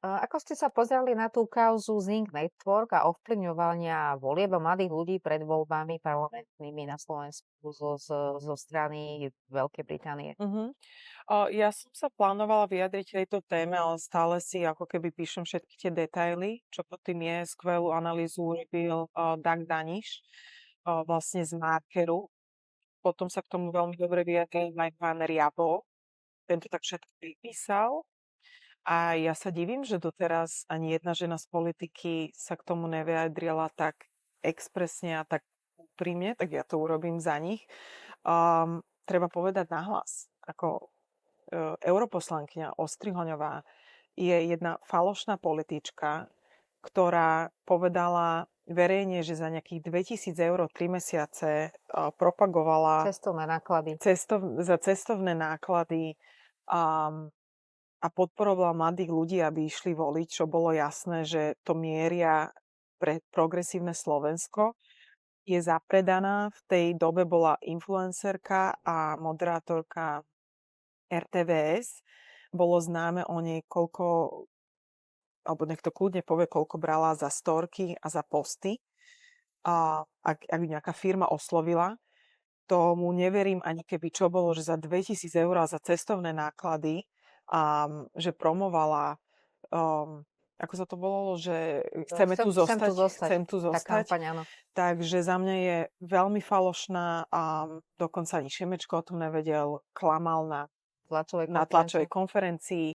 Ako ste sa pozerali na tú kauzu Zing Network a ovplyvňovania volieb mladých ľudí pred voľbami parlamentnými na Slovensku zo strany Veľkej Británie? Mhm. Ja som sa plánovala vyjadriť tejto téme, ale stále si ako keby píšem všetky tie detaily, čo pod tým je. Skvelú analýzu urobil Doug Daniš, vlastne z Markeru. Potom sa k tomu veľmi dobre vyjadril aj pán Riabo. Ten to tak všetko pripísal. A ja sa divím, že doteraz ani jedna žena z politiky sa k tomu nevyjadrila tak expresne a tak úprimne, tak ja to urobím za nich. Treba povedať nahlas, ako europoslankyňa Ostrihoňová je jedna falošná politička, ktorá povedala verejne, že za nejakých 2 000 eur 3 mesiace propagovala Cestovné náklady. za cestovné náklady a, a podporovala mladých ľudí, aby išli voliť, čo bolo jasné, že to mieria pre progresívne Slovensko. Je zapredaná, v tej dobe bola influencerka a moderátorka RTVS. Bolo známe o nej, alebo nech to kľudne povie, koľko brala za storky a za posty. A ak ju nejaká firma oslovila, tomu neverím ani keby čo bolo, že za 2 000 eur a za cestovné náklady, a že promovala, ako sa to volalo, že chceme tu Chcem tu zostať, zostať. chcem tu Tá zostať. kampaň, áno. Takže za mňa je veľmi falošná a dokonca ani Šimečko o tom nevedel, klamal Tlačovej na konferencii. tlačovej konferencii.